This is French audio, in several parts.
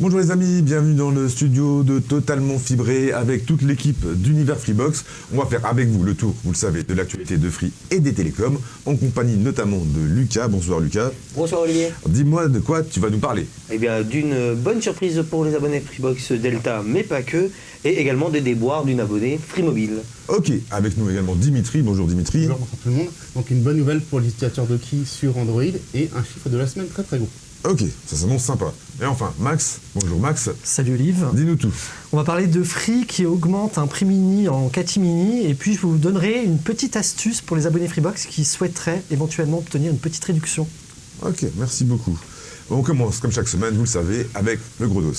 Bonjour les amis, bienvenue dans le studio de Totalement Fibré avec toute l'équipe d'Univers Freebox. On va faire avec vous le tour, vous le savez, de l'actualité de Free et des télécoms, en compagnie notamment de Lucas. Bonsoir Lucas. Bonsoir Olivier. Dis-moi de quoi tu vas nous parler. Eh bien d'une bonne surprise pour les abonnés Freebox Delta, mais pas que, et également des déboires d'une abonnée Free Mobile. Ok, avec nous également Dimitri. Bonjour Dimitri. Bonjour tout le monde. Donc une bonne nouvelle pour les utilisateurs de Key sur Android et un chiffre de la semaine très très gros. Ok, ça s'annonce sympa. Et enfin, Max. Bonjour Max. Salut Olive. Dis-nous tout. On va parler de Free qui augmente un prix mini en catimini et puis je vous donnerai une petite astuce pour les abonnés Freebox qui souhaiteraient éventuellement obtenir une petite réduction. Ok, merci beaucoup. On commence comme chaque semaine, vous le savez, avec le gros dos.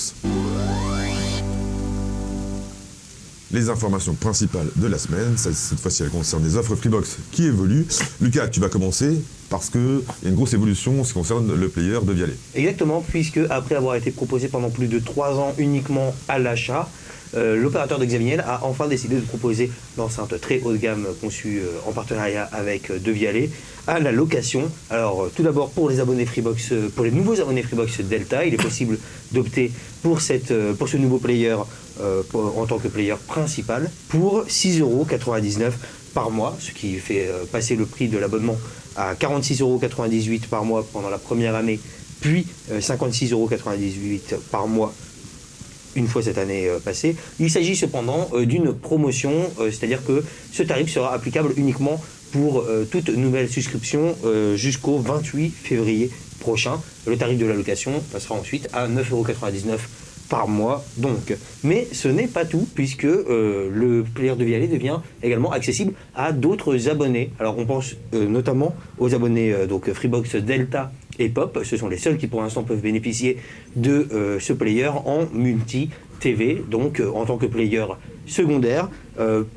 Les informations principales de la semaine, cette fois-ci elles concernent des offres Freebox qui évoluent. Lucas, tu vas commencer parce qu'il y a une grosse évolution en ce qui concerne le player de Vialet. Exactement, puisque après avoir été proposé pendant plus de 3 ans uniquement à l'achat, l'opérateur de Xavier a enfin décidé de proposer l'enceinte très haut de gamme conçue en partenariat avec De Vialet à la location. Alors tout d'abord pour les abonnés Freebox, pour les nouveaux abonnés Freebox Delta, il est possible d'opter pour ce nouveau player en tant que player principal pour 6,99 € par mois, ce qui fait passer le prix de l'abonnement à 46,98 € par mois pendant la première année, puis 56,98 € par mois une fois cette année passée. Il s'agit cependant d'une promotion, c'est-à-dire que ce tarif sera applicable uniquement pour toute nouvelle souscription jusqu'au 28 février prochain. Le tarif de la location passera ensuite à 9,99 € par mois donc. Mais ce n'est pas tout, puisque le player de Vialet devient également accessible à d'autres abonnés. Alors on pense notamment aux abonnés donc Freebox Delta et Pop. Ce sont les seuls qui pour l'instant peuvent bénéficier de ce player en multi-TV, donc en tant que player secondaire.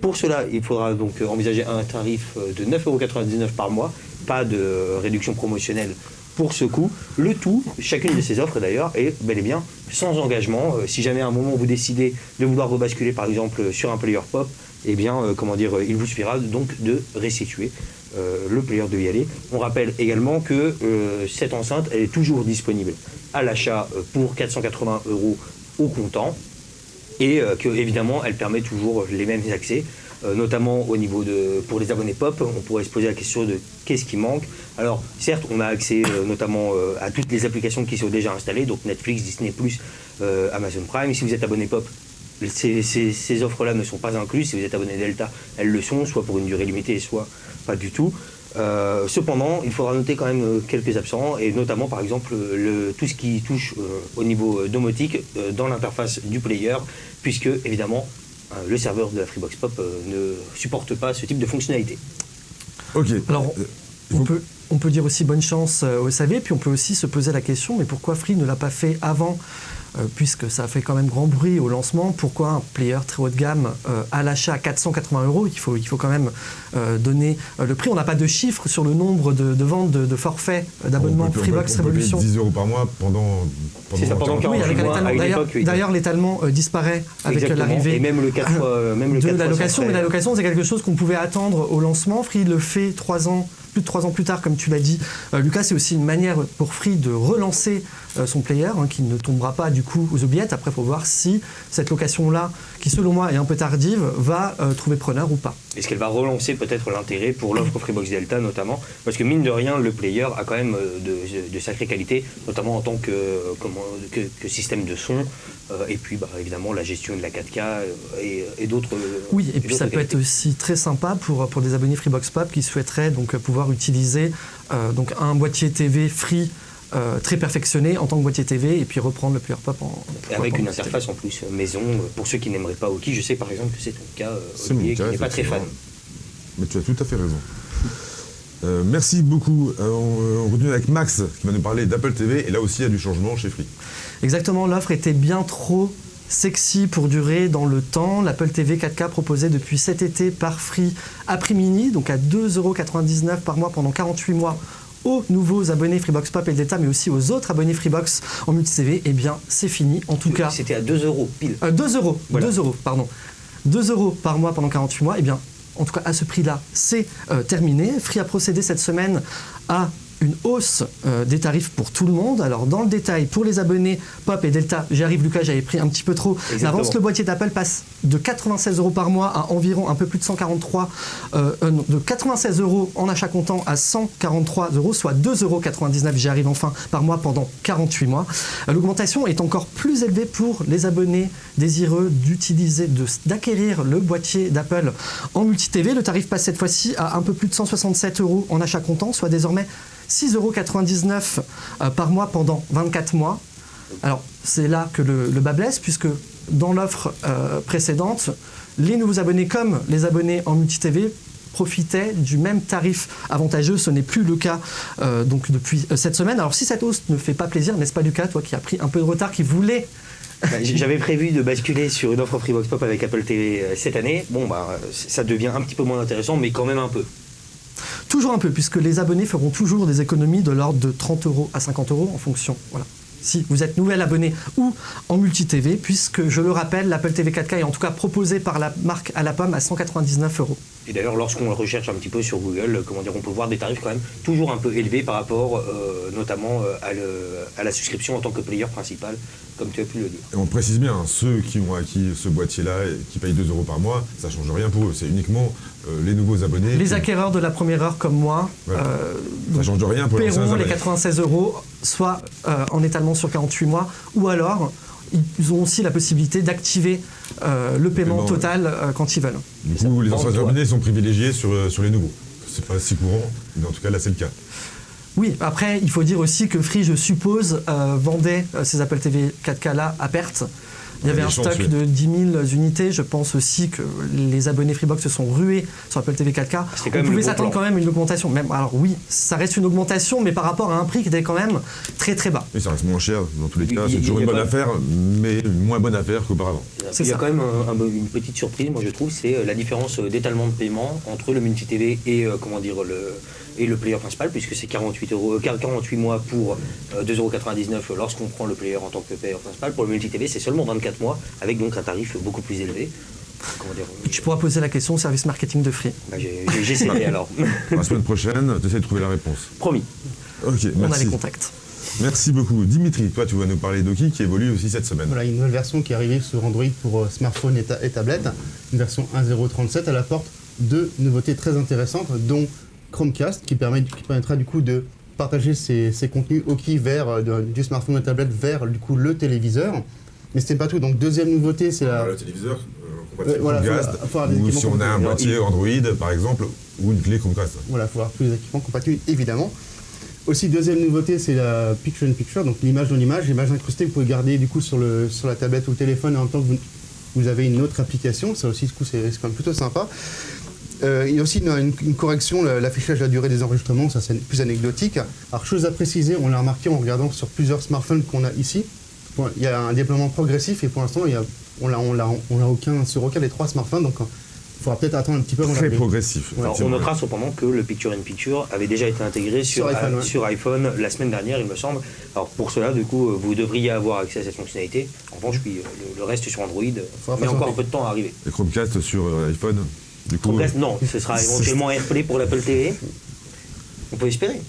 Pour cela, il faudra donc envisager un tarif de 9,99 € par mois, pas de réduction promotionnelle pour ce coup. Le tout, chacune de ces offres d'ailleurs, est bel et bien sans engagement. Si jamais à un moment vous décidez de vouloir rebasculer par exemple sur un player pop, eh bien il vous suffira donc de restituer le player de Vialet. On rappelle également que cette enceinte elle est toujours disponible à l'achat pour 480 € au comptant et que évidemment elle permet toujours les mêmes accès. Notamment au niveau pour les abonnés pop, on pourrait se poser la question de qu'est-ce qui manque. Alors certes, on a accès notamment à toutes les applications qui sont déjà installées, donc Netflix, Disney+, Amazon Prime. Si vous êtes abonné pop, ces offres-là ne sont pas incluses. Si vous êtes abonné Delta, elles le sont, soit pour une durée limitée, soit pas du tout. Cependant, il faudra noter quand même quelques absents, et notamment par exemple tout ce qui touche au niveau domotique dans l'interface du player, puisque évidemment le serveur de la Freebox Pop ne supporte pas ce type de fonctionnalité. Ok. Alors, on peut dire aussi bonne chance au SAV, puis on peut aussi se poser la question, mais pourquoi Free ne l'a pas fait avant puisque ça a fait quand même grand bruit au lancement, pourquoi un player très haut de gamme à l'achat à 480 €? Il faut quand même donner le prix. On n'a pas de chiffres sur le nombre de ventes de forfaits d'abonnement Freebox Révolution. 10 € par mois pendant c'est ça, pendant 48 mois. D'ailleurs, l'étalement disparaît avec l'arrivée de la location. Mais la location, c'est quelque chose qu'on pouvait attendre au lancement. Free le fait plus de 3 ans plus tard, comme tu l'as dit. Lucas, c'est aussi une manière pour Free de relancer son player, qui ne tombera pas du coup aux oubliettes. Après, il faut voir si cette location-là, qui selon moi est un peu tardive, va trouver preneur ou pas. Est-ce qu'elle va relancer peut-être l'intérêt pour l'offre Freebox Delta notamment? Parce que mine de rien, le player a quand même de sacrées qualités, notamment en tant que système de son, et puis évidemment la gestion de la 4K et d'autres. Oui, et puis ça peut être aussi très sympa pour des abonnés Freebox Pop qui souhaiteraient donc pouvoir utiliser donc un boîtier TV Free très perfectionné en tant que boîtier TV et puis reprendre le player pop avec une interface en plus maison pour ceux qui n'aimeraient pas Oki. Je sais par exemple que c'est ton cas, Olivier, qui n'est pas très fan. Mais tu as tout à fait raison. Merci beaucoup. On continue avec Max qui va nous parler d'Apple TV et là aussi il y a du changement chez Free. Exactement, l'offre était bien trop sexy pour durer dans le temps. L'Apple TV 4K proposée depuis cet été par Free à prix mini, donc à 2,99 € par mois pendant 48 mois aux nouveaux abonnés Freebox Pop et Delta, mais aussi aux autres abonnés Freebox en multi-TV, eh bien c'est fini. En tout cas, c'était à 2 € pile. 2 €, voilà. 2 €, pardon. 2 € par mois pendant 48 mois, eh bien en tout cas à ce prix-là, c'est terminé. Free a procédé cette semaine à une hausse des tarifs pour tout le monde. Alors dans le détail, pour les abonnés Pop et Delta, j'y arrive Lucas, j'avais pris un petit peu trop d'avance, le boîtier d'Apple passe de 96 € par mois à environ un peu plus de 96 € en achat comptant à 143 €, soit 2,99 €, j'y arrive enfin, par mois pendant 48 mois. L'augmentation est encore plus élevée pour les abonnés désireux d'acquérir le boîtier d'Apple en multi-TV. Le tarif passe cette fois-ci à un peu plus de 167 € en achat comptant, soit désormais 6,99 € par mois pendant 24 mois. Alors c'est là que le bas blesse, puisque dans l'offre précédente, les nouveaux abonnés comme les abonnés en multi-TV profitaient du même tarif avantageux. Ce n'est plus le cas donc depuis cette semaine. Alors si cette hausse ne fait pas plaisir, n'est-ce pas Lucas, toi qui as pris un peu de retard, qui voulait... J'avais prévu de basculer sur une offre Freebox Pop avec Apple TV cette année. Bon, ça devient un petit peu moins intéressant, mais quand même un peu. Toujours un peu, puisque les abonnés feront toujours des économies de l'ordre de 30 € à 50 € en fonction. Voilà. Si vous êtes nouvel abonné ou en multi-TV, puisque, je le rappelle, l'Apple TV 4K est en tout cas proposé par la marque à la pomme à 199 €. Et d'ailleurs, lorsqu'on le recherche un petit peu sur Google, on peut voir des tarifs quand même toujours un peu élevés par rapport notamment à la souscription en tant que player principal, comme tu as pu le dire. Et on précise bien, ceux qui ont acquis ce boîtier-là et qui payent 2 € par mois, ça ne change rien pour eux. C'est uniquement les nouveaux abonnés. Les acquéreurs de la première heure comme moi ça ne change rien pour les paieront les 96 €, soit en étalement sur 48 mois, ou alors ils ont aussi la possibilité d'activer le paiement total quand ils veulent. Du coup, les anciens abonnés sont privilégiés sur les nouveaux. C'est pas si courant, mais en tout cas là c'est le cas. Oui, après il faut dire aussi que Free, je suppose, vendait ces Apple TV 4K là à perte. Il y avait un stock de 10 000 unités. Je pense aussi que les abonnés Freebox se sont rués sur Apple TV 4K. On pouvait s'attendre quand même à une augmentation. Alors oui, ça reste une augmentation, mais par rapport à un prix qui était quand même très très bas. Et ça reste moins cher dans tous les cas. C'est toujours une bonne affaire, mais une moins bonne affaire qu'auparavant. Il y a quand même une petite surprise, moi je trouve, c'est la différence d'étalement de paiement entre le multi-TV et le player principal, puisque c'est 48 mois pour 2,99 € lorsqu'on prend le player en tant que player principal. Pour le multi-TV, c'est seulement 24 mois, avec donc un tarif beaucoup plus élevé. Tu pourras poser la question au service marketing de Free. J'essaierai alors. La semaine prochaine, tu essaies de trouver la réponse. Promis. Ok, merci. On a les contacts. Merci beaucoup. Dimitri, toi tu vas nous parler d'Oki qui évolue aussi cette semaine. Voilà, une nouvelle version qui est arrivée sur Android pour smartphone et tablette, une version 1.0.37. Elle apporte deux nouveautés très intéressantes, dont Chromecast, qui permettra du coup de partager ses contenus Oki du smartphone et tablette vers du coup le téléviseur. Mais ce n'est pas tout. Donc deuxième nouveauté, c'est le téléviseur Chromecast, ou si on a un boîtier Android par exemple, ou une clé Chromecast. Voilà, il faut avoir tous les équipements compatibles évidemment. Aussi, deuxième nouveauté, c'est la Picture-in-Picture, donc l'image dans l'image. L'image incrustée, vous pouvez garder du coup sur la tablette ou le téléphone en même temps que vous avez une autre application. Ça aussi, du coup, c'est quand même plutôt sympa. Il y a aussi une correction, l'affichage de la durée des enregistrements, ça c'est plus anecdotique. Alors, chose à préciser, on l'a remarqué en regardant sur plusieurs smartphones qu'on a ici. Il y a un déploiement progressif et pour l'instant, on l'a aucun sur aucun des trois smartphones. Donc, il faudra peut-être attendre un petit peu avant d'arriver. Très progressif. Alors, on notera cependant que le Picture-in-Picture avait déjà été intégré sur iPhone la semaine dernière, il me semble. Alors pour cela, du coup, vous devriez avoir accès à cette fonctionnalité. En revanche, puis le reste sur Android met encore un peu de temps à arriver. Et Chromecast sur iPhone, du coup... Chromecast, non, ce sera éventuellement AirPlay pour l'Apple TV. On peut espérer.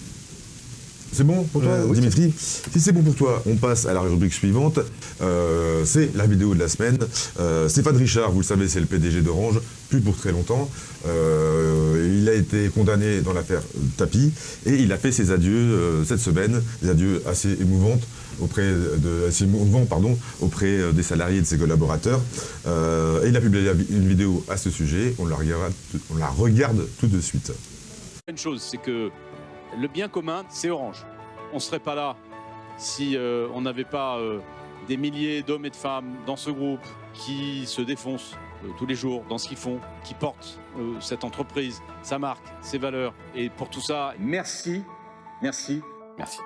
C'est bon pour toi, Dimitri? Si c'est bon pour toi, on passe à la rubrique suivante. C'est la vidéo de la semaine. Stéphane Richard, vous le savez, c'est le PDG d'Orange, plus pour très longtemps. Il a été condamné dans l'affaire Tapi et il a fait ses adieux cette semaine, des adieux assez émouvants auprès des salariés et de ses collaborateurs. Et il a publié une vidéo à ce sujet. On la regarde tout de suite. Une chose, c'est que le bien commun, c'est Orange. On ne serait pas là si on n'avait pas des milliers d'hommes et de femmes dans ce groupe qui se défoncent tous les jours dans ce qu'ils font, qui portent cette entreprise, sa marque, ses valeurs. Et pour tout ça, merci, merci, merci.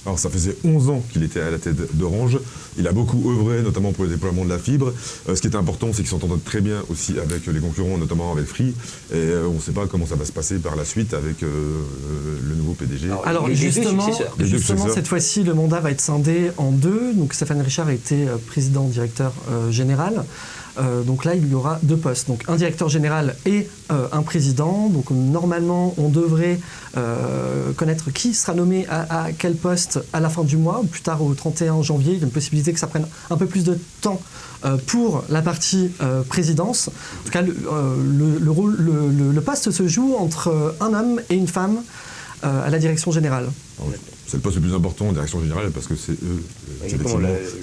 Alors ça faisait 11 ans qu'il était à la tête d'Orange. Il a beaucoup œuvré, notamment pour le déploiement de la fibre. Ce qui est important, c'est qu'il s'entende très bien aussi avec les concurrents, notamment avec Free. Et on ne sait pas comment ça va se passer par la suite avec le nouveau PDG. Alors justement, cette fois-ci, le mandat va être scindé en deux. Donc Stéphane Richard a été président-directeur général. Donc là, il y aura 2 postes. Donc un directeur général et un président. Donc normalement, on devrait connaître qui sera nommé à quel poste à la fin du mois, ou plus tard au 31 janvier. Il y a une possibilité que ça prenne un peu plus de temps pour la partie présidence. En tout cas, le poste se joue entre un homme et une femme à la direction générale. C'est le poste le plus important en direction générale parce que c'est eux qui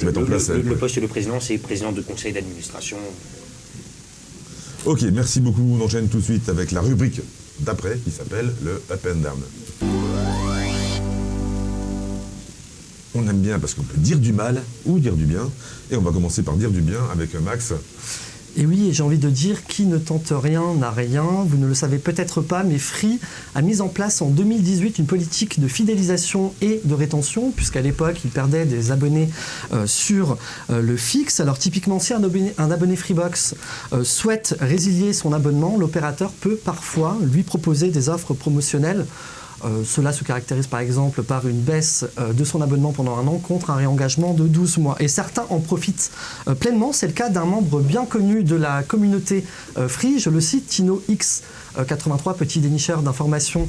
mettent en place... Le poste de président, c'est président de conseil d'administration. Ok, merci beaucoup. On enchaîne tout de suite avec la rubrique d'après qui s'appelle le Up and Down. On aime bien parce qu'on peut dire du mal ou dire du bien. Et on va commencer par dire du bien avec Max. Et oui, j'ai envie de dire, qui ne tente rien n'a rien. Vous ne le savez peut-être pas, mais Free a mis en place en 2018 une politique de fidélisation et de rétention, puisqu'à l'époque, il perdait des abonnés sur le fixe. Alors typiquement, si un abonné Freebox souhaite résilier son abonnement, l'opérateur peut parfois lui proposer des offres promotionnelles. Cela se caractérise par exemple par une baisse de son abonnement pendant un an contre un réengagement de 12 mois. Et certains en profitent pleinement. C'est le cas d'un membre bien connu de la communauté Free, je le cite, Tino X83, petit dénicheur d'informations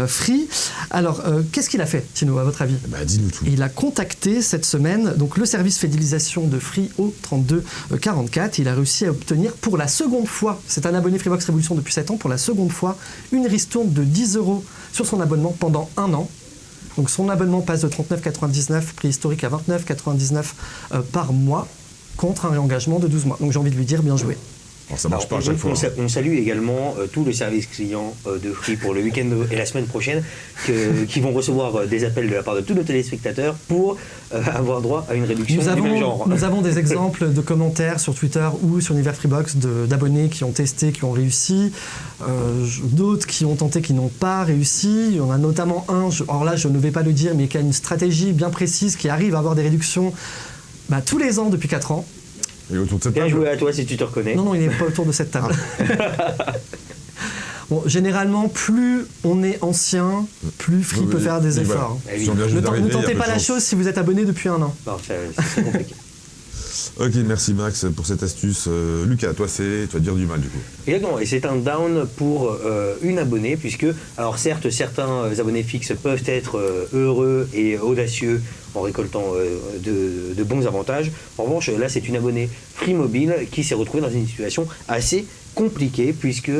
Free. Alors, qu'est-ce qu'il a fait, Tino, à votre avis ? Dis-nous tout. Il a contacté cette semaine donc, le service fidélisation de Free au 32 44. Il a réussi à obtenir pour la seconde fois, c'est un abonné Freebox Révolution depuis 7 ans, pour la seconde fois, une ristourne de 10 € sur son abonnement pendant un an. Donc son abonnement passe de 39,99 prix historique à 29,99 par mois contre un réengagement de 12 mois. Donc j'ai envie de lui dire bien joué. Alors, ça marche pas à chaque fois. On salue également tout le service client de Free pour le week-end et la semaine prochaine qui vont recevoir des appels de la part de tous nos téléspectateurs pour avoir droit à une réduction du même genre. Nous avons des exemples de commentaires sur Twitter ou sur Univers Freebox d'abonnés qui ont testé, qui ont réussi, d'autres qui ont tenté, qui n'ont pas réussi. Il y en a notamment un, alors là je ne vais pas le dire, mais qui a une stratégie bien précise, qui arrive à avoir des réductions tous les ans depuis 4 ans. Et autour de cette Bien table. joué à toi si tu te reconnais. Non, il n'est pas autour de cette table. Bon, généralement, plus on est ancien, plus Free peut faire des efforts. Voilà. Ne tentez pas la chose si vous êtes abonné depuis un an. Non, c'est compliqué. Ok, merci Max pour cette astuce. Lucas, toi tu vas dire du mal du coup. Exactement, et c'est un down pour une abonnée, puisque, alors certes, certains abonnés fixes peuvent être heureux et audacieux en récoltant de bons avantages. En revanche, là, c'est une abonnée Free Mobile qui s'est retrouvée dans une situation assez compliquée, puisque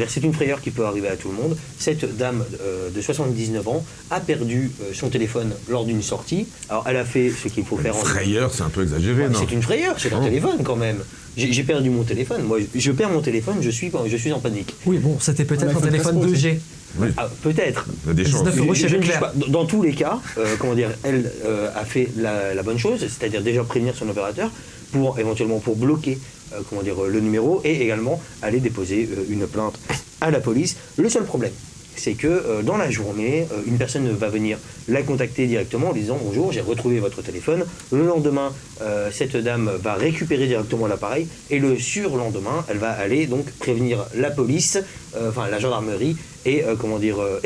c'est une frayeur qui peut arriver à tout le monde. Cette dame de 79 ans a perdu son téléphone lors d'une sortie. Alors, elle a fait ce qu'il faut faire. Une frayeur, c'est un peu exagéré, non ? C'est une frayeur, c'est un téléphone quand même. J'ai perdu mon téléphone. Moi, je perds mon téléphone, je suis en panique. Oui, bon, c'était peut-être un téléphone 2G. Oui. Peut-être. Il y a des chances. Dans tous les cas, elle a fait la bonne chose, c'est-à-dire déjà prévenir son opérateur éventuellement pour bloquer le numéro et également aller déposer une plainte à la police. Le seul problème, c'est que dans la journée, une personne va venir la contacter directement en lui disant « Bonjour, j'ai retrouvé votre téléphone ». Le lendemain, cette dame va récupérer directement l'appareil et le surlendemain, elle va aller donc prévenir la police, la gendarmerie et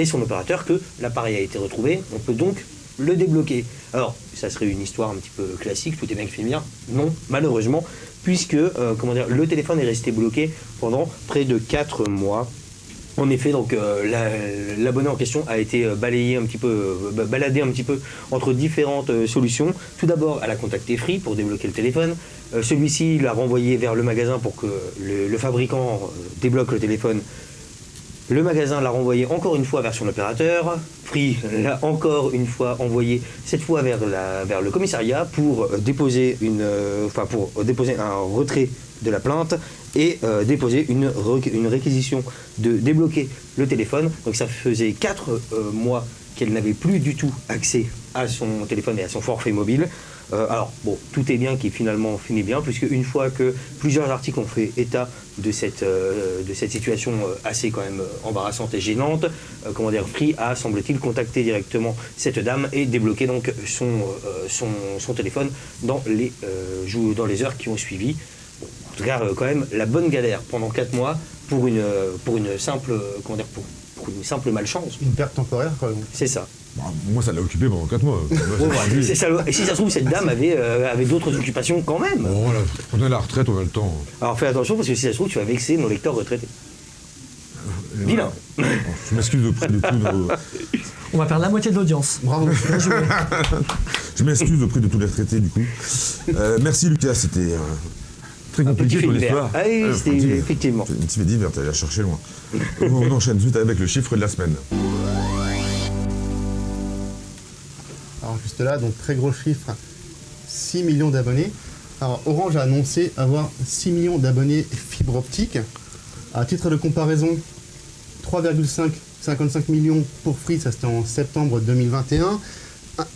son opérateur que l'appareil a été retrouvé. On peut donc le débloquer. Alors, ça serait une histoire un petit peu classique, tout est bien qui finit bien. Non, malheureusement, puisque le téléphone est resté bloqué pendant près de 4 mois. En effet, donc l'abonné en question a été baladé un petit peu entre différentes solutions. Tout d'abord, elle a contacté Free pour débloquer le téléphone. Celui-ci l'a renvoyé vers le magasin pour que le fabricant débloque le téléphone. Le magasin l'a renvoyé encore une fois vers son opérateur. Free l'a encore une fois envoyé, cette fois vers le commissariat pour déposer un retrait de la plainte et déposer une réquisition de débloquer le téléphone. Donc ça faisait 4 mois qu'elle n'avait plus du tout accès à son téléphone et à son forfait mobile. Alors, bon, tout est bien qui finalement finit bien, puisque une fois que plusieurs articles ont fait état de cette situation assez quand même embarrassante et gênante, Free a, semble-t-il, contacté directement cette dame et débloqué donc son téléphone dans les heures qui ont suivi. Bon, en tout cas, quand même, la bonne galère pendant 4 mois pour une simple, pour une simple malchance. Une perte temporaire, quoi. C'est ça. Bah, moi, ça l'a occupé pendant 4 mois. C'est ça. Et si ça se trouve, cette dame avait d'autres occupations quand même. Bon, voilà, prenez la retraite, on a le temps. Alors fais attention, parce que si ça se trouve, tu vas vexer nos lecteurs retraités. Vilain. Je m'excuse auprès de tous nos... On va perdre la moitié de l'audience. Bravo. Je m'excuse auprès de tous les retraités, du coup. Merci, Lucas, c'était très compliqué ton histoire. Ah oui, c'était effectivement. Une petite divers, t'allais la chercher loin. On enchaîne tout de suite avec le chiffre de la semaine. Alors juste là, donc très gros chiffre, 6 millions d'abonnés. Alors Orange a annoncé avoir 6 millions d'abonnés fibre optique. À titre de comparaison, 3,55 millions pour Free, ça c'était en septembre 2021,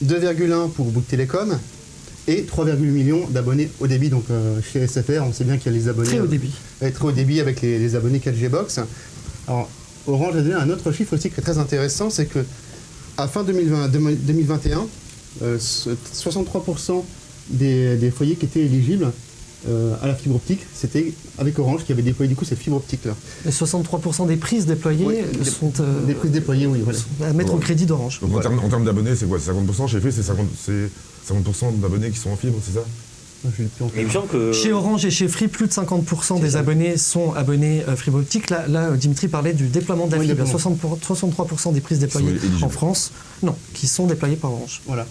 2,1 pour Bouygues Télécom et 3,8 millions d'abonnés haut débit. Donc chez SFR, on sait bien qu'il y a les abonnés très haut débit. Très haut débit avec les abonnés 4G Box. Alors Orange a donné un autre chiffre aussi qui est très intéressant, c'est que à fin 2021, 63% des foyers qui étaient éligibles à la fibre optique, c'était avec Orange qui avait déployé du coup cette fibre optique là. Et 63% des prises déployées sont des prises déployées, oui, voilà. À mettre au crédit d'Orange. Donc voilà. en termes d'abonnés, c'est quoi? C'est 50%? Chez Free, c'est 50% d'abonnés qui sont en fibre, c'est ça? Mais il me semble que... Chez Orange et chez Free, plus de 50% des abonnés sont abonnés fibre optique. Là, Dimitri parlait du déploiement de la fibre. 63% des prises déployées en France, qui sont déployées par Orange. Voilà.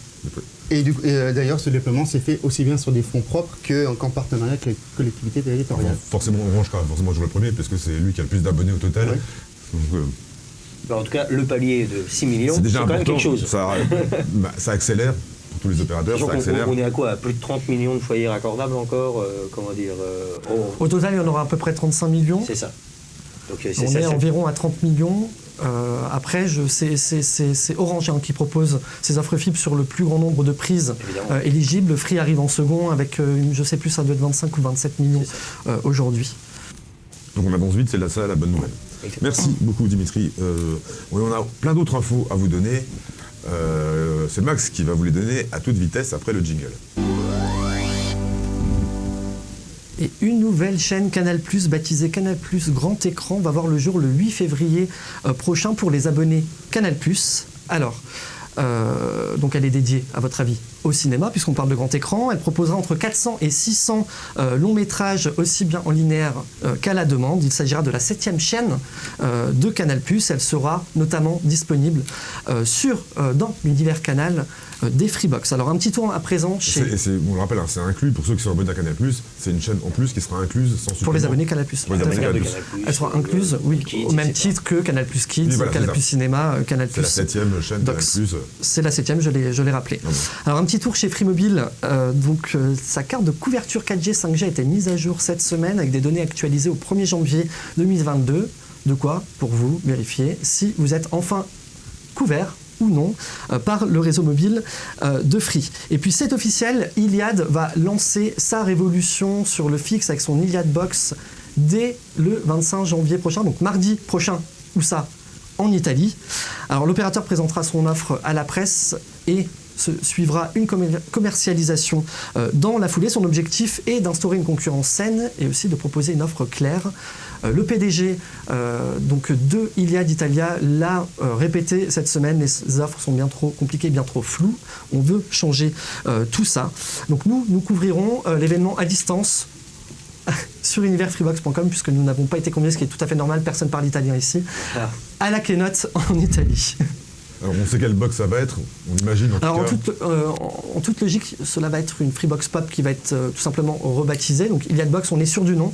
Et d'ailleurs, ce déploiement s'est fait aussi bien sur des fonds propres qu'en partenariat avec les collectivités territoriales. Forcément, Orange, forcément, je le premier, parce que c'est lui qui a le plus d'abonnés au total. Ouais. En tout cas, le palier de 6 millions, c'est déjà quand même important. quelque chose. Ça accélère pour tous les opérateurs, ça accélère. On est à quoi? À plus de 30 millions de foyers raccordables encore Au total, il y en aura à peu près 35 millions. C'est ça. Donc, on est environ à 30 millions. Après, c'est Orange qui propose ses offres fibre sur le plus grand nombre de prises éligibles. Free arrive en second avec, je ne sais plus, ça doit être 25 ou 27 millions aujourd'hui. Donc on avance vite, c'est ça la bonne nouvelle. Exactement. Merci beaucoup Dimitri. On a plein d'autres infos à vous donner. C'est Max qui va vous les donner à toute vitesse après le jingle. Et une nouvelle chaîne Canal+, baptisée Canal+ Grand Écran, va voir le jour le 8 février prochain pour les abonnés Canal+. Alors, donc elle est dédiée, à votre avis, au cinéma, puisqu'on parle de grand écran. Elle proposera entre 400 et 600 longs métrages, aussi bien en linéaire qu'à la demande. Il s'agira de la 7e chaîne de Canal+. Elle sera notamment disponible dans l'univers Canal des Freebox. Alors un petit tour à présent chez... on le rappelle, c'est inclus, pour ceux qui sont abonnés à Canal+, c'est une chaîne en plus qui sera incluse sans supplément. Pour les abonnés Canal+. Pour les abonnés Canal+. Elle sera incluse, oui, au même titre que Canal+ Kids, voilà, Canal+ Cinéma, Canal+. C'est la 7e chaîne Canal+. C'est la 7e, je l'ai rappelé. Alors un petit tour chez Free Mobile. Sa carte de couverture 4G, 5G a été mise à jour cette semaine avec des données actualisées au 1er janvier 2022. De quoi, pour vous, vérifier si vous êtes enfin couvert ou non par le réseau mobile de Free. Et puis c'est officiel, Iliad va lancer sa révolution sur le fixe avec son Iliad Box dès le 25 janvier prochain, donc mardi prochain. Où ça? En Italie. Alors l'opérateur présentera son offre à la presse et se suivra une commercialisation dans la foulée. Son objectif est d'instaurer une concurrence saine et aussi de proposer une offre claire. Le PDG de Iliad Italia l'a répété cette semaine, les offres sont bien trop compliquées, bien trop floues. On veut changer tout ça. Donc nous couvrirons l'événement à distance sur universfreebox.com, puisque nous n'avons pas été conviés, ce qui est tout à fait normal, personne parle italien ici, à la keynote en Italie. Alors on sait quelle box ça va être, on imagine en tout cas. En toute logique, cela va être une Freebox Pop qui va être tout simplement rebaptisée. Donc Iliad Box, on est sûr du nom.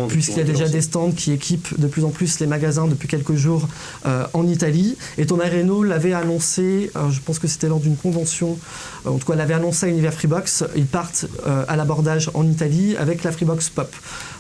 Puisqu'il y a déjà des stands qui équipent de plus en plus les magasins depuis quelques jours en Italie. Et Thomas Reynaud l'avait annoncé, je pense que c'était lors d'une convention, en tout cas l'avait annoncé à Univers Freebox, ils partent à l'abordage en Italie avec la Freebox Pop.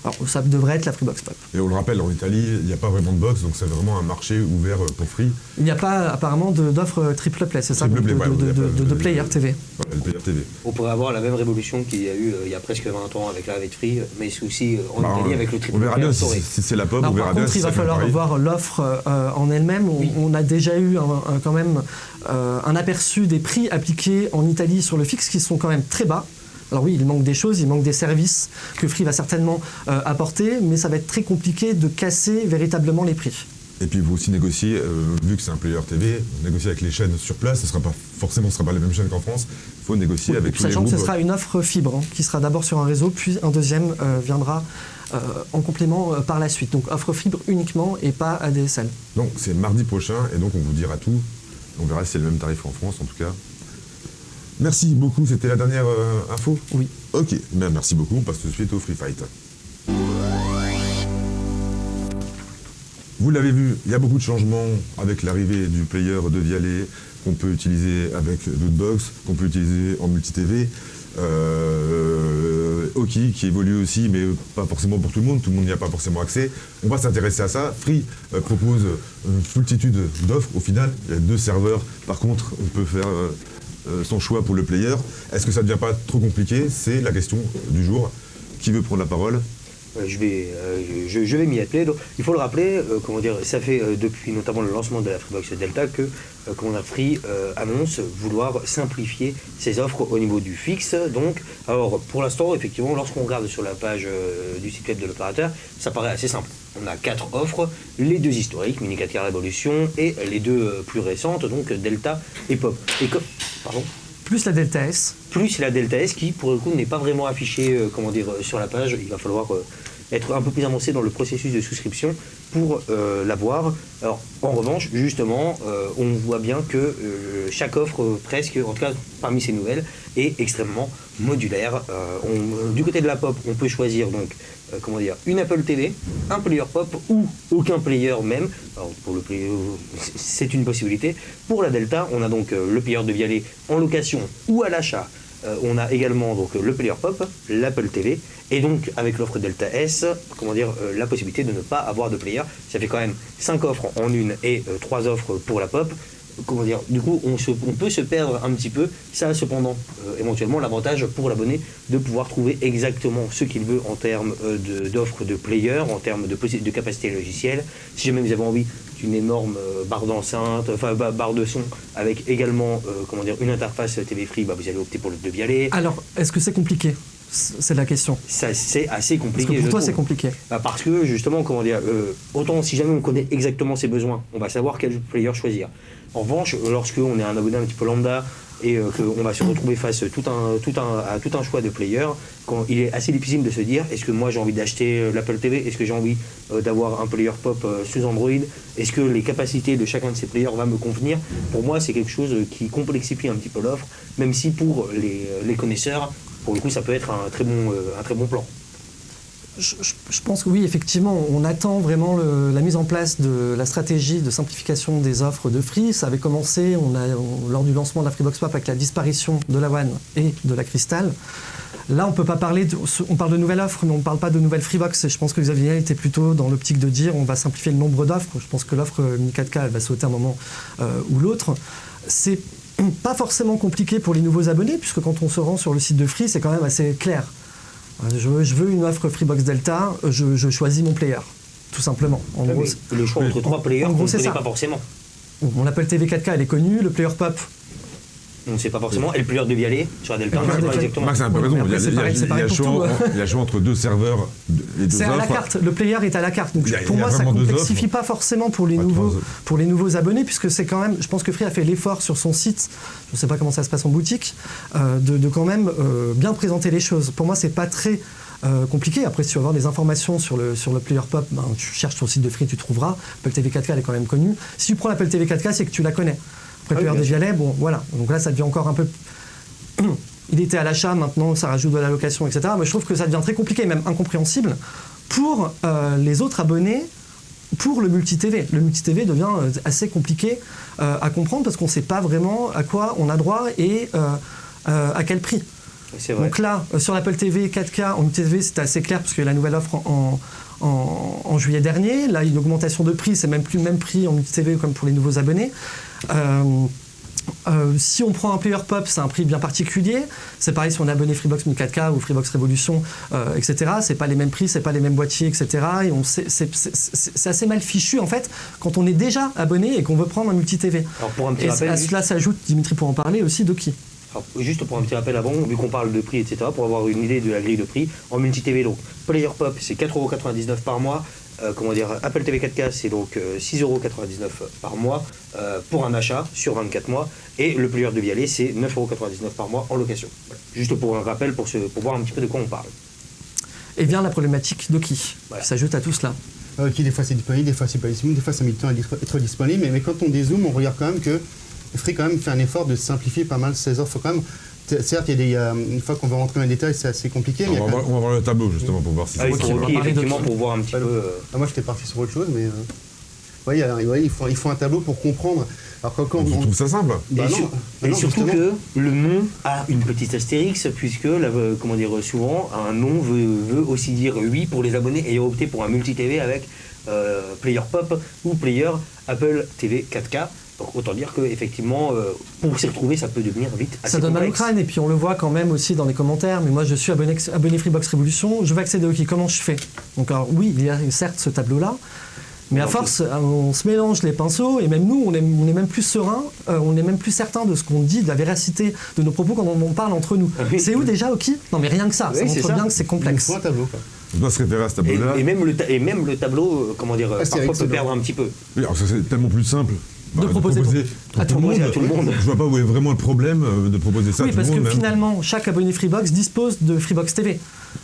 Alors, ça devrait être la Freebox Pop. Et on le rappelle, en Italie, il n'y a pas vraiment de box, donc c'est vraiment un marché ouvert pour Free. Il n'y a pas apparemment d'offre triple play, c'est ça, Triple play, de Player TV. Voilà, le Player TV. On pourrait avoir la même révolution qu'il y a eu il y a presque 20 ans avec l'arrivée de Free, mais c'est aussi en Italie avec le triple play. On verra bien si c'est la pop, on verra bien. Par contre, il va falloir voir l'offre en elle-même. On a déjà eu quand même un aperçu des prix appliqués en Italie sur le fixe qui sont quand même très bas. Alors oui, il manque des choses, il manque des services que Free va certainement apporter, mais ça va être très compliqué de casser véritablement les prix. Et puis il faut aussi négocier, vu que c'est un Player TV, négocier avec les chaînes sur place, ce ne sera pas les mêmes chaînes qu'en France, il faut négocier avec tous les groupes. Sachant que ce sera une offre fibre, qui sera d'abord sur un réseau, puis un deuxième viendra en complément par la suite. Donc offre fibre uniquement et pas ADSL. Donc c'est mardi prochain, et donc on vous dira tout. On verra si c'est le même tarif en France en tout cas. Merci beaucoup, c'était la dernière info ? Oui. Ok, bien, merci beaucoup, on passe tout de suite au Free Fight. Vous l'avez vu, il y a beaucoup de changements avec l'arrivée du player de Vialet qu'on peut utiliser avec Lootbox, qu'on peut utiliser en multi-TV. Oki qui évolue aussi, mais pas forcément pour tout le monde n'y a pas forcément accès. On va s'intéresser à ça. Free propose une multitude d'offres. Au final, il y a 2 serveurs. Par contre, on peut faire son choix pour le player. Est-ce que ça ne devient pas trop compliqué ? C'est la question du jour. Qui veut prendre la parole ? Je vais m'y atteler. Donc, il faut le rappeler, ça fait depuis notamment le lancement de la Freebox Delta que Free annonce vouloir simplifier ses offres au niveau du fixe. Donc, alors pour l'instant, effectivement, lorsqu'on regarde sur la page du site web de l'opérateur, ça paraît assez simple. On a 4 offres, les 2 historiques, Mini 4K Révolution, et les 2 plus récentes, donc Delta et Pop. Pardon ? Plus la Delta S. Plus la Delta S qui, pour le coup, n'est pas vraiment affichée sur la page. Il va falloir être un peu plus avancé dans le processus de souscription pour l'avoir. Alors, en revanche, justement, on voit bien que chaque offre, presque, en tout cas parmi ces nouvelles, est extrêmement modulaire. Du côté de la Pop, on peut choisir donc une Apple TV, un player Pop ou aucun player même. Alors, pour le player, c'est une possibilité. Pour la Delta, on a donc le player de Vialet en location ou à l'achat. On a également donc le player Pop, l'Apple TV, et donc avec l'offre Delta S, la possibilité de ne pas avoir de player. Ça fait quand même 5 offres en une et 3 offres pour la Pop. Du coup, on peut se perdre un petit peu. Ça a cependant éventuellement l'avantage pour l'abonné de pouvoir trouver exactement ce qu'il veut en termes d'offres de player, en termes de capacité logicielle. Si jamais vous avez envie d'une énorme barre d'enceinte, barre de son, avec également une interface TV Free, vous allez opter pour le de Vialet. Alors, est-ce que c'est compliqué ? C'est la question. Ça, c'est assez compliqué. Parce que pour toi, c'est compliqué. Parce que justement, autant si jamais on connaît exactement ses besoins, on va savoir quel player choisir. En revanche, lorsqu'on est un abonné un petit peu lambda et qu'on va se retrouver face à tout un choix de player, quand il est assez difficile de se dire est-ce que moi j'ai envie d'acheter l'Apple TV, est-ce que j'ai envie d'avoir un player Pop sous Android, est-ce que les capacités de chacun de ces players va me convenir. Pour moi, c'est quelque chose qui complexifie un petit peu l'offre, même si pour les connaisseurs, pour le coup, ça peut être un très bon plan. Je pense que oui, effectivement, on attend vraiment la mise en place de la stratégie de simplification des offres de Free. Ça avait commencé lors du lancement de la Freebox Pop avec la disparition de la One et de la Crystal. Là, on peut pas parler, on parle de nouvelles offres, mais on ne parle pas de nouvelles Freebox. Et je pense que Xavier était plutôt dans l'optique de dire on va simplifier le nombre d'offres. Je pense que l'offre Mini 4K, elle va sauter un moment ou l'autre. C'est pas forcément compliqué pour les nouveaux abonnés, puisque quand on se rend sur le site de Free, c'est quand même assez clair. Je veux une offre Freebox Delta, je choisis mon player, tout simplement. En gros, le choix entre 3 players, on ne connaît pas forcément. Mon Apple TV 4K, elle est connue, le player Pop, on ne sait pas forcément, et le player de Vialet sur la Delta, on ne sait pas exactement. Max a un peu raison, il y a le choix entre 2 serveurs et 2 c'est offres. à la carte, le player est à la carte. Donc pour moi, ça ne complexifie pas forcément pour les nouveaux abonnés, puisque c'est quand même, je pense que Free a fait l'effort sur son site, je ne sais pas comment ça se passe en boutique, de quand même bien présenter les choses. Pour moi, c'est pas très compliqué. Après, si tu veux avoir des informations sur le player Pop, tu cherches sur le site de Free, tu trouveras. Apple TV 4K, elle est quand même connue. Si tu prends l'Apple TV 4K, c'est que tu la connais. Après, le player des Vialet, bon, voilà. Donc là, ça devient encore un peu... Il était à l'achat, maintenant, ça rajoute de la location, etc. Mais je trouve que ça devient très compliqué, même incompréhensible, pour les autres abonnés, pour le multi-TV. Le multi-TV devient assez compliqué à comprendre parce qu'on ne sait pas vraiment à quoi on a droit et à quel prix. C'est vrai. Donc là, sur l'Apple TV 4K, en TV, c'était assez clair parce que la nouvelle offre en juillet dernier. Là, une augmentation de prix, c'est même plus le même prix en multi-TV comme pour les nouveaux abonnés. Si on prend un player pop, c'est un prix bien particulier. C'est pareil si on est abonné Freebox 1004K ou Freebox Revolution, etc. C'est pas les mêmes prix, c'est pas les mêmes boîtiers, etc. Et c'est assez mal fichu en fait quand on est déjà abonné et qu'on veut prendre un multi-TV. Alors pour un petit rappel, à cela s'ajoute, Dimitri pour en parler aussi, Doki. Alors, juste pour un petit rappel avant, vu qu'on parle de prix, etc., pour avoir une idée de la grille de prix, en multi-TV, donc Player Pop, c'est 4,99€ par mois. Apple TV 4K, c'est donc 6,99€ par mois pour un achat sur 24 mois. Et le player de Vialet, c'est 9,99€ par mois en location. Voilà. Juste pour un rappel, pour voir un petit peu de quoi on parle. Et vient la problématique d'Oki, qui s'ajoute à tout cela. Qui des fois c'est disponible, des fois c'est pas disponible, des fois ça met du temps à être disponible. Mais quand on dézoome, on regarde quand même que Free quand même fait un effort de simplifier pas mal ses offres quand même. Certes, une fois qu'on va rentrer dans les détails, c'est assez compliqué. Mais on va voir le tableau justement pour voir si c'est effectivement, pour voir un petit peu. Moi, j'étais parti sur autre chose, mais il faut un tableau pour comprendre. Alors, je trouve ça simple. Et surtout que le nom a une petite astérix, puisque souvent un nom veut aussi dire oui pour les abonnés ayant opté pour un multi-TV avec Player Pop ou Player Apple TV 4K. Donc autant dire qu'effectivement, pour s'y retrouver, ça peut devenir vite assez ça donne complexe. mal au crâne, et puis on le voit quand même aussi dans les commentaires, mais moi je suis abonné Freebox Revolution, je veux accéder au Oki, comment je fais? Donc alors oui, il y a certes ce tableau-là, mais à force, on se mélange les pinceaux, et même nous, on est même plus serein, on est même plus certain de ce qu'on dit, de la véracité de nos propos quand on parle entre nous. Oui. C'est où déjà Oki? Non mais rien que ça, ça montre bien que c'est complexe. Il faut un tableau, quoi. On doit se référer à ce tableau-là. Et même le tableau, parfois peut perdre un petit peu. Oui, alors ça, c'est tellement plus simple. De proposer à tout le monde. Je vois pas où est vraiment le problème de proposer ça à tout le monde. Oui, parce que même. finalement, chaque abonné Freebox dispose de Freebox TV.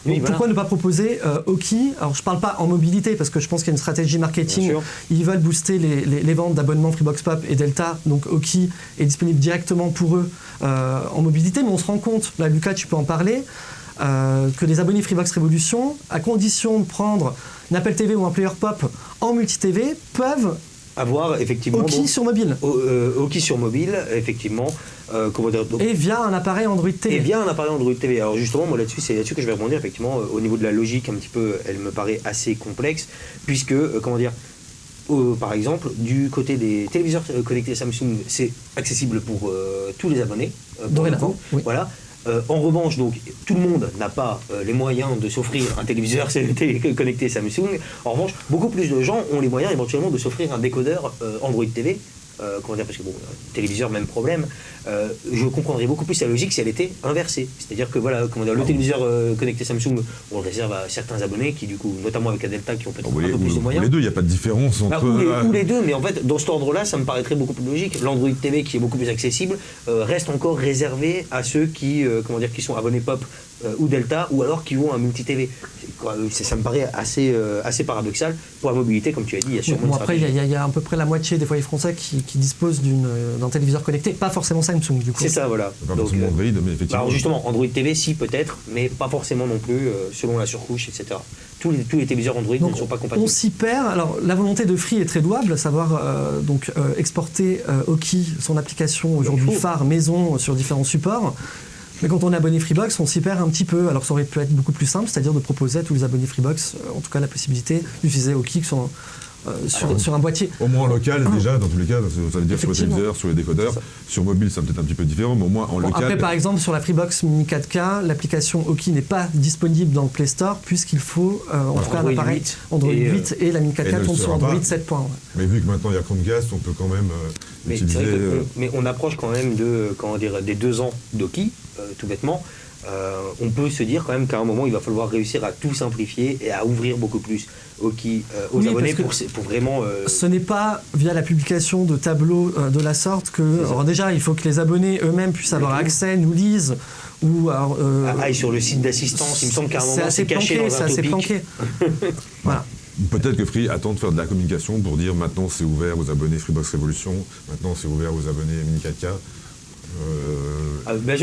Oui, donc pourquoi ne pas proposer Oki? Alors je parle pas en mobilité parce que je pense qu'il y a une stratégie marketing. Ils veulent booster les ventes d'abonnements Freebox Pop et Delta. Donc Oki est disponible directement pour eux en mobilité. Mais on se rend compte, là Lucas tu peux en parler, que les abonnés Freebox Revolution, à condition de prendre une Apple TV ou un Player Pop en multi-TV, peuvent avoir effectivement Oki sur mobile. Oki sur mobile, effectivement. Et via un appareil Android TV. Et via un appareil Android TV. Alors justement, moi là-dessus, c'est là-dessus que je vais rebondir. Effectivement, au niveau de la logique, un petit peu, elle me paraît assez complexe, puisque, par exemple, du côté des téléviseurs connectés Samsung, c'est accessible pour tous les abonnés. Dorénavant, oui. Voilà. En revanche, donc, tout le monde n'a pas les moyens de s'offrir un téléviseur connecté Samsung. En revanche, beaucoup plus de gens ont les moyens éventuellement de s'offrir un décodeur Android TV. Parce que téléviseur, même problème. Je comprendrais beaucoup plus la logique si elle était inversée. C'est-à-dire que le téléviseur connecté Samsung, on le réserve à certains abonnés qui, du coup, notamment avec la Delta, qui ont peut-être un peu plus de moyens. Les deux, il n'y a pas de différence entre. Ou les deux, mais en fait, dans cet ordre-là, ça me paraîtrait beaucoup plus logique. L'Android TV, qui est beaucoup plus accessible, reste encore réservé à ceux qui sont abonnés Pop ou Delta, ou alors qui ont un multi-TV. Ça me paraît assez paradoxal. Pour la mobilité, comme tu as dit, il y a sûrement une stratégie. Après, il y a à peu près la moitié des foyers français qui disposent d'un téléviseur connecté, pas forcément Samsung du coup. C'est ça, voilà. Pas forcément Android, mais effectivement. Alors justement, Android TV, si peut-être, mais pas forcément non plus, selon la surcouche, etc. Tous les téléviseurs Android ne sont pas compatibles. On s'y perd. Alors la volonté de Free est très louable, à savoir exporter Oki, son application aujourd'hui phare maison sur différents supports. Mais quand on est abonné Freebox, on s'y perd un petit peu. Alors ça aurait pu être beaucoup plus simple, c'est-à-dire de proposer à tous les abonnés Freebox, en tout cas la possibilité d'utiliser Oki sur un boîtier. Au moins en local déjà, dans tous les cas, ça veut dire sur le téléviseur, sur les décodeurs. Sur mobile, c'est peut-être un petit peu différent, mais au moins en local. Après, par exemple, sur la Freebox Mini 4K, l'application Oki n'est pas disponible dans le Play Store puisqu'il faut en tout cas un appareil Android 8 et la Mini 4K tombe sur Android 7. Mais vu que maintenant il y a Chromecast, on peut quand même utiliser. Mais on approche quand même des 2 ans d'Oki, tout bêtement. On peut se dire quand même qu'à un moment il va falloir réussir à tout simplifier et à ouvrir beaucoup plus Oki aux abonnés pour vraiment. Ce n'est pas via la publication de tableaux de la sorte que. Alors déjà, il faut que les abonnés eux-mêmes puissent avoir accès, nous lisent ou. Aille sur le site d'assistance. Il me semble qu'à un moment c'est caché dans un topic. C'est assez planqué. Voilà. Peut-être que Free attend de faire de la communication pour dire maintenant c'est ouvert aux abonnés Freebox Revolution, maintenant c'est ouvert aux abonnés Mini 4K.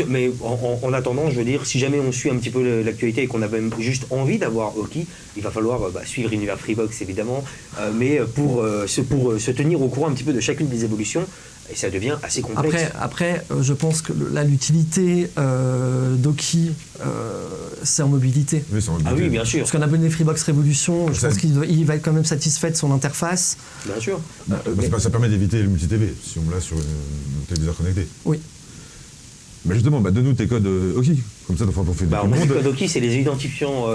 Mais en attendant, je veux dire, si jamais on suit un petit peu l'actualité et qu'on a même juste envie d'avoir Oki, il va falloir suivre Univers Freebox évidemment, mais pour se tenir au courant un petit peu de chacune des évolutions, et ça devient assez complexe. Après, je pense que l'utilité d'Oki, c'est en mobilité. Oui, c'est en mobilité. Ah oui, bien sûr. Parce qu'un abonné Freebox Révolution, je pense qu'il va être quand même satisfait de son interface. Bien sûr. Ça permet d'éviter le multi-TV, si on l'a sur un téléviseur connecté. Oui. Bah justement, donne-nous tes codes Oki, comme ça pour faire tout le monde. Les codes Oki, c'est les identifiants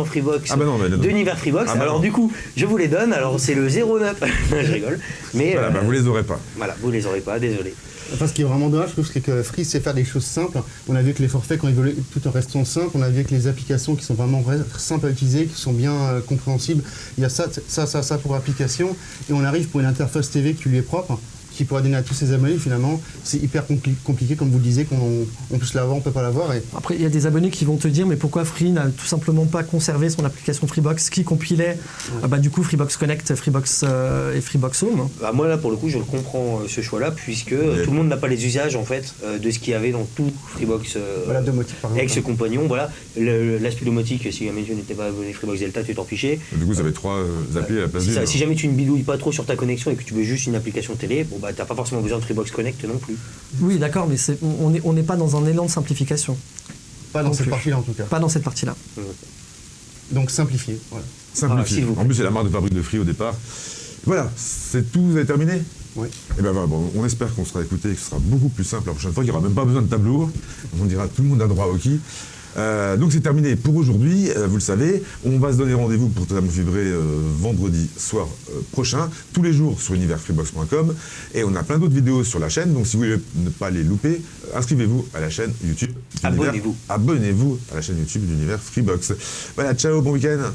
Freebox d'univers Freebox. Alors du coup, je vous les donne. Alors c'est le 09. Je rigole. Mais voilà, vous les aurez pas. Voilà, vous les aurez pas. Désolé. Enfin, ce qui est vraiment dommage, je trouve, c'est que Free sait faire des choses simples. On a vu que les forfaits, quand ils veulent tout en restant simples, on a vu que les applications qui sont vraiment simples à utiliser, qui sont bien compréhensibles, il y a ça pour application, et on arrive pour une interface TV qui lui est propre, qui pourra donner à tous ses abonnés. Finalement, c'est hyper compliqué, comme vous le disiez, qu'on puisse l'avoir, on ne peut pas l'avoir. Et... Après, il y a des abonnés qui vont te dire, mais pourquoi Free n'a tout simplement pas conservé son application Freebox qui compilait du coup Freebox Connect, Freebox et Freebox Home. Moi là, pour le coup, je comprends ce choix-là, puisque tout le monde n'a pas les usages en fait de ce qu'il y avait dans tout Freebox ex-compagnon. Voilà, l'aspect domotique, si jamais tu n'étais pas abonné Freebox Delta, tu t'en fichais. Du coup, ça avait 3 applis à la place d'une. Si jamais tu ne bidouilles pas trop sur ta connexion et que tu veux juste une application télé, t'as pas forcément besoin de Freebox Connect non plus. Oui, d'accord, mais on n'est pas dans un élan de simplification. Pas dans cette partie-là, en tout cas. Pas dans cette partie-là. Donc simplifier. Voilà. Simplifier. En plus, c'est la marque de fabrique de Free au départ. Voilà, c'est tout, vous avez terminé ? Oui. Et ben voilà, on espère qu'on sera écouté et que ce sera beaucoup plus simple la prochaine fois, qu'il n'y aura même pas besoin de tableau. On dira tout le monde a droit au qui. Donc c'est terminé pour aujourd'hui, vous le savez. On va se donner rendez-vous pour Totalement Fibré vendredi soir prochain, tous les jours sur universfreebox.com. Et on a plein d'autres vidéos sur la chaîne, donc si vous voulez ne pas les louper, inscrivez-vous à la chaîne YouTube. Abonnez-vous. Abonnez-vous à la chaîne YouTube d'Univers Freebox. Voilà, ciao, bon week-end.